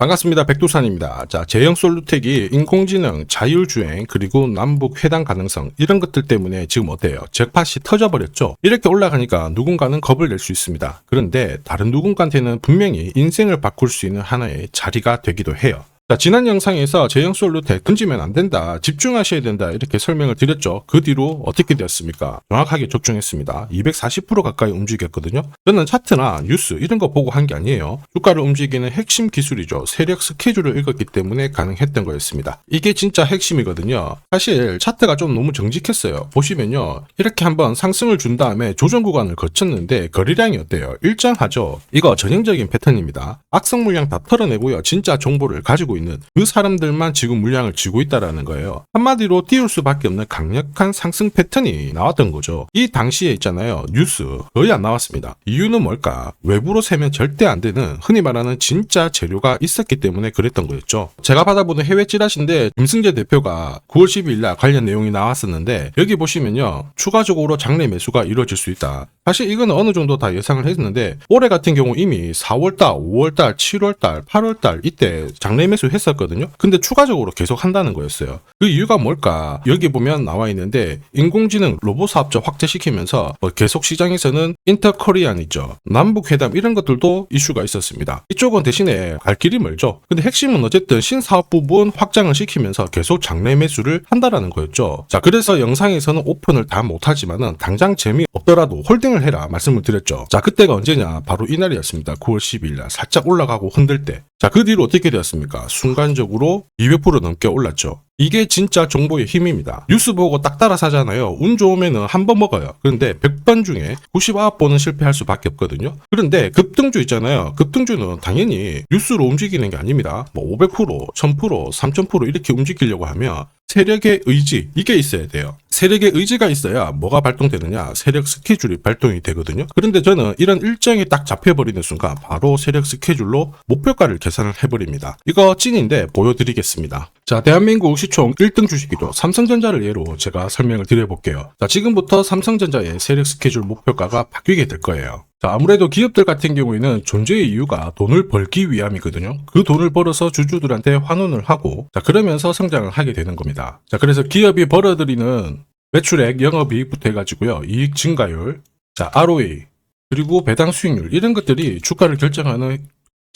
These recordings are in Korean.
반갑습니다. 백두산입니다. 자, 제형 솔루텍이 인공지능, 자율주행, 그리고 남북 회담 가능성 이런 것들 때문에 지금 어때요? 잭팟이 터져버렸죠? 이렇게 올라가니까 누군가는 겁을 낼 수 있습니다. 그런데 다른 누군가한테는 분명히 인생을 바꿀 수 있는 하나의 자리가 되기도 해요. 자, 지난 영상에서 제형 솔루텍 던지면 안 된다, 집중하셔야 된다 이렇게 설명을 드렸죠. 그 뒤로 어떻게 되었습니까? 정확하게 적중했습니다. 240% 가까이 움직였거든요. 저는 차트나 뉴스 이런 거 보고 한 게 아니에요. 주가를 움직이는 핵심 기술이죠. 세력 스케줄을 읽었기 때문에 가능했던 거였습니다. 이게 진짜 핵심이거든요. 사실 차트가 좀 너무 정직했어요. 보시면요, 이렇게 한번 상승을 준 다음에 조정 구간을 거쳤는데 거래량이 어때요? 일정하죠. 이거 전형적인 패턴입니다. 악성 물량 다 털어내고요, 진짜 정보를 가지고 있는 그 사람들만 지금 물량을 쥐고 있다라는 거예요. 한마디로 띄울 수밖에 없는 강력한 상승 패턴이 나왔던 거죠. 이 당시에 있잖아요, 뉴스 거의 안 나왔습니다. 이유는 뭘까? 외부로 세면 절대 안 되는 흔히 말하는 진짜 재료가 있었기 때문에 그랬던 거였죠. 제가 받아보는 해외 찌라시인데 김승재 대표가 9월 12일 날 관련 내용이 나왔었는데, 여기 보시면요, 추가적으로 장내 매수가 이루어질 수 있다. 사실 이건 어느 정도 다 예상을 했는데, 올해 같은 경우 이미 4월달, 5월달, 7월달, 8월달 이때 장내 매수 했었거든요. 근데 추가적으로 계속 한다는 거였어요. 그 이유가 뭘까? 여기 보면 나와 있는데, 인공지능 로봇 사업자 확대시키면서 계속 시장에서는 인터코리안이죠, 남북 회담 이런 것들도 이슈가 있었습니다. 이쪽은 대신에 갈 길이 멀죠. 근데 핵심은 어쨌든 신사업 부분 확장을 시키면서 계속 장내 매수를 한다라는 거였죠. 자, 그래서 영상에서는 오픈을 다 못하지만은 당장 재미없더라도 홀딩을 해라 말씀을 드렸죠. 자, 그때가 언제냐? 바로 이날이었습니다. 9월 12일 날 살짝 올라가고 흔들 때. 자, 그 뒤로 어떻게 되었습니까? 순간적으로 200% 넘게 올랐죠. 이게 진짜 정보의 힘입니다. 뉴스 보고 딱 따라 사잖아요. 운 좋으면은 한 번 먹어요. 그런데 100번 중에 99번은 실패할 수밖에 없거든요. 그런데 급등주 있잖아요. 급등주는 당연히 뉴스로 움직이는 게 아닙니다. 500%, 1000%, 3000% 이렇게 움직이려고 하면 세력의 의지, 이게 있어야 돼요. 세력의 의지가 있어야 뭐가 발동되느냐? 세력 스케줄이 발동이 되거든요. 그런데 저는 이런 일정이 딱 잡혀버리는 순간 바로 세력 스케줄로 목표가를 계산을 해버립니다. 이거 찐인데 보여드리겠습니다. 자, 대한민국 시총 1등 주식이죠. 삼성전자를 예로 제가 설명을 드려볼게요. 자, 지금부터 삼성전자의 세력 스케줄 목표가가 바뀌게 될 거예요. 자, 아무래도 기업들 같은 경우에는 존재의 이유가 돈을 벌기 위함이거든요. 그 돈을 벌어서 주주들한테 환원을 하고, 자, 그러면서 성장을 하게 되는 겁니다. 자, 그래서 기업이 벌어들이는 매출액, 영업이익부터 해가지고요, 이익 증가율, 자, ROE, 그리고 배당 수익률 이런 것들이 주가를 결정하는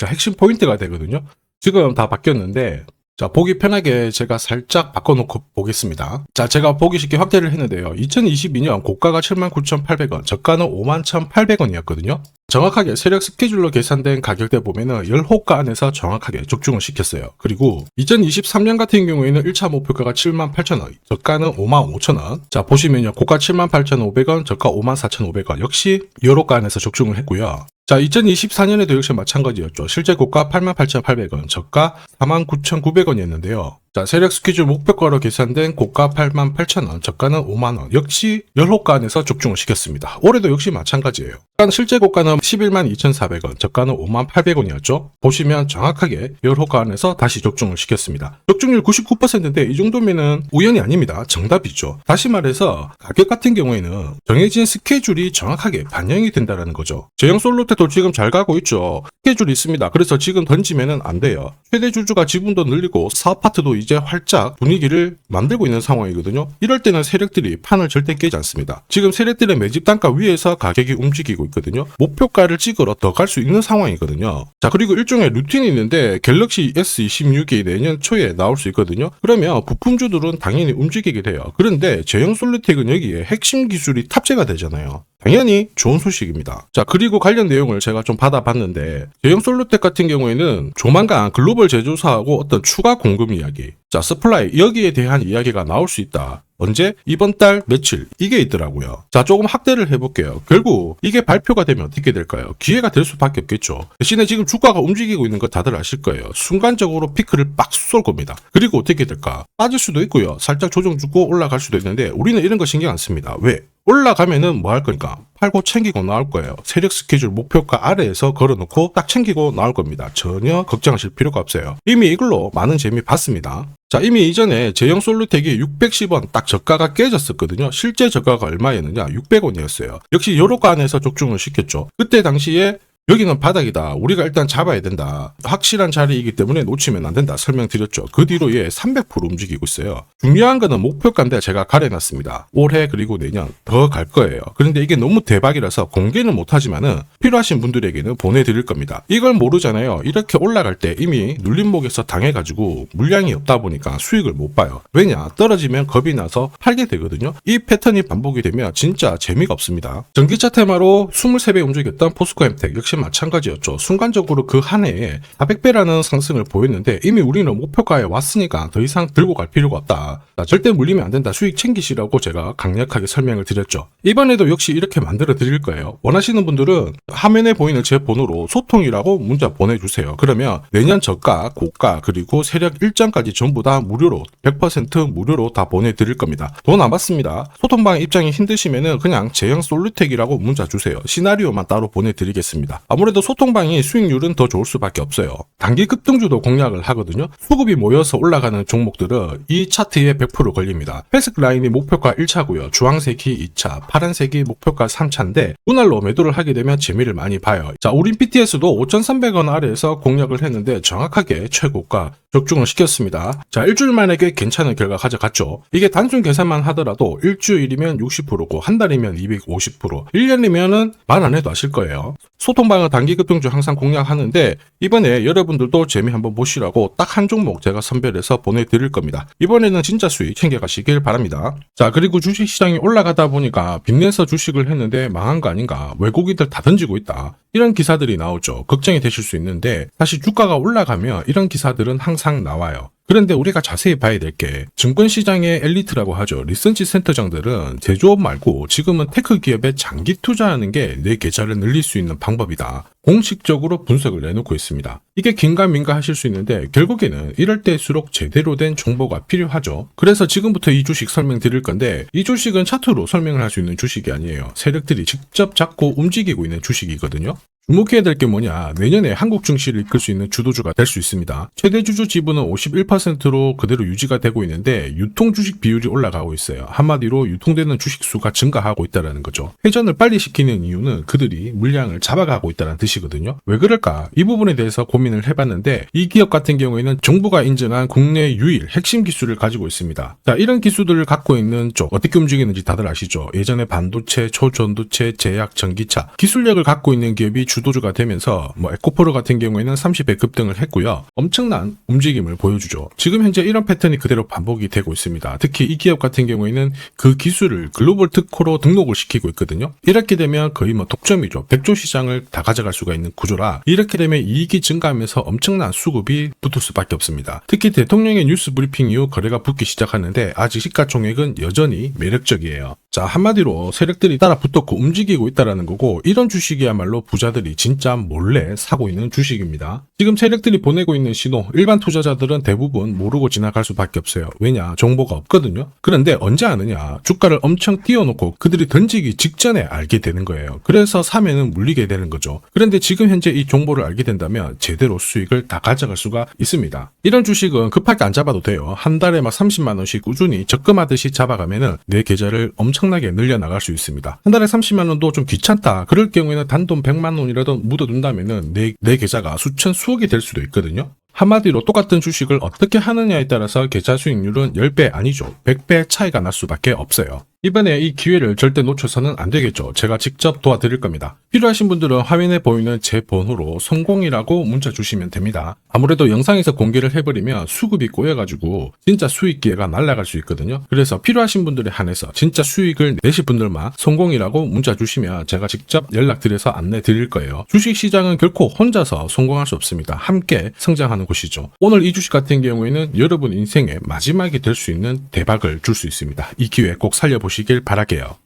핵심 포인트가 되거든요. 지금 다 바뀌었는데, 자, 보기 편하게 제가 살짝 바꿔놓고 보겠습니다. 자, 제가 보기 쉽게 확대를 했는데요. 2022년 고가가 79,800원, 저가는 51,800원이었거든요. 정확하게 세력 스케줄로 계산된 가격대 보면은 10호가 안에서 정확하게 적중을 시켰어요. 그리고 2023년 같은 경우에는 1차 목표가가 78,000원, 저가는 55,000원. 자, 보시면요, 고가 78,500원, 저가 54,500원. 역시 10호가 안에서 적중을 했고요. 자, 2024년에도 역시 마찬가지였죠. 실제 고가 88,800원, 저가 49,900원이었는데요. 자, 세력 스케줄 목표가로 계산된 고가 88,000원, 저가는 50,000원. 역시 10호가 안에서 적중을 시켰습니다. 올해도 역시 마찬가지예요. 실제 고가는 112,400원, 저가는 58,800원이었죠. 보시면 정확하게 10호가 안에서 다시 적중을 시켰습니다. 적중률 99%인데 이 정도면은 우연이 아닙니다. 정답이죠. 다시 말해서 가격 같은 경우에는 정해진 스케줄이 정확하게 반영이 된다는 거죠. 제형 솔루텍도 지금 잘 가고 있죠. 스케줄이 있습니다. 그래서 지금 던지면은 안 돼요. 최대 주주가 지분도 늘리고 사업 파트도 이제 활짝 분위기를 만들고 있는 상황이거든요. 이럴 때는 세력들이 판을 절대 깨지 않습니다. 지금 세력들의 매집 단가 위에서 가격이 움직이고 있거든요. 목표가를 찍으러 더 갈 수 있는 상황이거든요. 자, 그리고 일종의 루틴이 있는데 갤럭시 S26이 내년 초에 나올 수 있거든요. 그러면 부품주들은 당연히 움직이게 돼요. 그런데 제형 솔루텍은 여기에 핵심 기술이 탑재가 되잖아요. 당연히 좋은 소식입니다. 자, 그리고 관련 내용을 제가 좀 받아봤는데, 제형 솔루텍 같은 경우에는 조만간 글로벌 제조사하고 어떤 추가 공급 이야기, 자, 서플라이 여기에 대한 이야기가 나올 수 있다. 언제? 이번 달 며칠, 이게 있더라고요. 자, 조금 확대를 해볼게요. 결국 이게 발표가 되면 어떻게 될까요? 기회가 될 수밖에 없겠죠. 대신에 지금 주가가 움직이고 있는 거 다들 아실 거예요. 순간적으로 피크를 빡 쏠 겁니다. 그리고 어떻게 될까? 빠질 수도 있고요, 살짝 조정 주고 올라갈 수도 있는데, 우리는 이런 거 신경 안 씁니다. 왜? 올라가면은 뭐 할 거니까 팔고 챙기고 나올 거예요. 세력 스케줄 목표가 아래에서 걸어놓고 딱 챙기고 나올 겁니다. 전혀 걱정하실 필요가 없어요. 이미 이걸로 많은 재미 봤습니다. 자, 이미 이전에 제형 솔루텍이 610원 딱 저가가 깨졌었거든요. 실제 저가가 얼마였느냐? 600원이었어요. 역시 요로가 안에서 적중을 시켰죠. 그때 당시에 여기는 바닥이다. 우리가 일단 잡아야 된다. 확실한 자리이기 때문에 놓치면 안 된다. 설명드렸죠. 그 뒤로 얘 300% 움직이고 있어요. 중요한 거는 목표가인데 제가 가려놨습니다. 올해 그리고 내년 더 갈 거예요. 그런데 이게 너무 대박이라서 공개는 못하지만은 필요하신 분들에게는 보내드릴 겁니다. 이걸 모르잖아요. 이렇게 올라갈 때 이미 눌림목에서 당해가지고 물량이 없다 보니까 수익을 못 봐요. 왜냐? 떨어지면 겁이 나서 팔게 되거든요. 이 패턴이 반복이 되면 진짜 재미가 없습니다. 전기차 테마로 23배 움직였던 포스코 엠텍 역시 마찬가지였죠. 순간적으로 그 한 해에 400배라는 상승을 보였는데 이미 우리는 목표가에 왔으니까 더 이상 들고 갈 필요가 없다. 자, 절대 물리면 안 된다. 수익 챙기시라고 제가 강력하게 설명을 드렸죠. 이번에도 역시 이렇게 만들어 드릴 거예요. 원하시는 분들은 화면에 보이는 제 번호로 소통이라고 문자 보내주세요. 그러면 내년 저가, 고가, 그리고 세력 일정까지 전부 다 무료로 100% 무료로 다 보내드릴 겁니다. 돈 안 받습니다. 소통방 입장이 힘드시면은 그냥 제형 솔루텍이라고 문자 주세요. 시나리오만 따로 보내드리겠습니다. 아무래도 소통방이 수익률은 더 좋을 수밖에 없어요. 단기 급등주도 공략을 하거든요. 수급이 모여서 올라가는 종목들은 이 차트에 100% 걸립니다. 회색 라인이 목표가 1차고요. 주황색이 2차, 파란색이 목표가 3차인데 분할로 매도를 하게 되면 재미를 많이 봐요. 자, 우린 BTS도 5,300원 아래에서 공략을 했는데 정확하게 최고가 적중을 시켰습니다. 자, 일주일 만에 꽤 괜찮은 결과 가져갔죠. 이게 단순 계산만 하더라도 일주일이면 60%고 한 달이면 250%, 1년이면은 말 안 해도 아실 거예요. 소통방은 단기 급등주 항상 공략하는데 이번에 여러분들도 재미 한번 보시라고 딱 한 종목 제가 선별해서 보내드릴 겁니다. 이번에는 진짜 수익 챙겨가시길 바랍니다. 자, 그리고 주식시장이 올라가다 보니까 빚내서 주식을 했는데 망한 거 아닌가, 외국인들 다 던지고 있다, 이런 기사들이 나오죠. 걱정이 되실 수 있는데 사실 주가가 올라가면 이런 기사들은 항상 나와요. 그런데 우리가 자세히 봐야 될 게 증권시장의 엘리트라고 하죠. 리서치 센터장들은 제조업 말고 지금은 테크 기업에 장기 투자하는 게 내 계좌를 늘릴 수 있는 방법이다. 공식적으로 분석을 내놓고 있습니다. 이게 긴가민가 하실 수 있는데 결국에는 이럴 때일수록 제대로 된 정보가 필요하죠. 그래서 지금부터 이 주식 설명드릴 건데 이 주식은 차트로 설명을 할 수 있는 주식이 아니에요. 세력들이 직접 잡고 움직이고 있는 주식이거든요. 주목해야 될 게 뭐냐, 내년에 한국 증시를 이끌 수 있는 주도주가 될 수 있습니다. 최대 주주 지분은 51%로 그대로 유지가 되고 있는데 유통 주식 비율이 올라가고 있어요. 한마디로 유통되는 주식 수가 증가하고 있다는 거죠. 회전을 빨리 시키는 이유는 그들이 물량을 잡아가고 있다는 뜻이거든요. 왜 그럴까? 이 부분에 대해서 고민을 해봤는데 이 기업 같은 경우에는 정부가 인정한 국내 유일 핵심 기술을 가지고 있습니다. 자, 이런 기술들을 갖고 있는 쪽 어떻게 움직이는지 다들 아시죠? 예전에 반도체, 초전도체, 제약, 전기차 기술력을 갖고 있는 기업이 주도주가 되면서 에코프로 같은 경우에는 30배 급등을 했고요. 엄청난 움직임을 보여주죠. 지금 현재 이런 패턴이 그대로 반복이 되고 있습니다. 특히 이 기업 같은 경우에는 그 기술을 글로벌 특허로 등록을 시키고 있거든요. 이렇게 되면 거의 독점이죠. 100조 시장을 다 가져갈 수가 있는 구조라 이렇게 되면 이익이 증가하면서 엄청난 수급이 붙을 수밖에 없습니다. 특히 대통령의 뉴스 브리핑 이후 거래가 붙기 시작하는데 아직 시가총액은 여전히 매력적이에요. 자, 한마디로 세력들이 따라 붙었고 움직이고 있다는 거고 이런 주식이야말로 부자들이 진짜 몰래 사고 있는 주식입니다. 지금 세력들이 보내고 있는 신호 일반 투자자들은 대부분 모르고 지나갈 수밖에 없어요. 왜냐? 정보가 없거든요. 그런데 언제 아느냐? 주가를 엄청 띄워놓고 그들이 던지기 직전에 알게 되는 거예요. 그래서 사면은 물리게 되는 거죠. 그런데 지금 현재 이 정보를 알게 된다면 제대로 수익을 다 가져갈 수가 있습니다. 이런 주식은 급하게 안 잡아도 돼요. 한 달에 30만 원씩 꾸준히 적금하듯이 잡아가면은 내 계좌를 엄청나게 늘려나갈 수 있습니다. 한 달에 30만 원도 좀 귀찮다. 그럴 경우에는 단돈 100만 원이라도 묻어둔다면은 내 계좌가 수천 수억이 될 수도 있거든요. 한마디로 똑같은 주식을 어떻게 하느냐에 따라서 계좌 수익률은 10배 아니죠. 100배 차이가 날 수밖에 없어요. 이번에 이 기회를 절대 놓쳐서는 안 되겠죠. 제가 직접 도와드릴 겁니다. 필요하신 분들은 화면에 보이는 제 번호로 성공이라고 문자 주시면 됩니다. 아무래도 영상에서 공개를 해버리면 수급이 꼬여가지고 진짜 수익 기회가 날아갈 수 있거든요. 그래서 필요하신 분들에 한해서 진짜 수익을 내실 분들만 성공이라고 문자 주시면 제가 직접 연락드려서 안내 드릴 거예요. 주식시장은 결코 혼자서 성공할 수 없습니다. 함께 성장하는 곳이죠. 오늘 이 주식 같은 경우에는 여러분 인생의 마지막이 될 수 있는 대박을 줄 수 있습니다. 이 기회 꼭 살려보시길 바랄게요.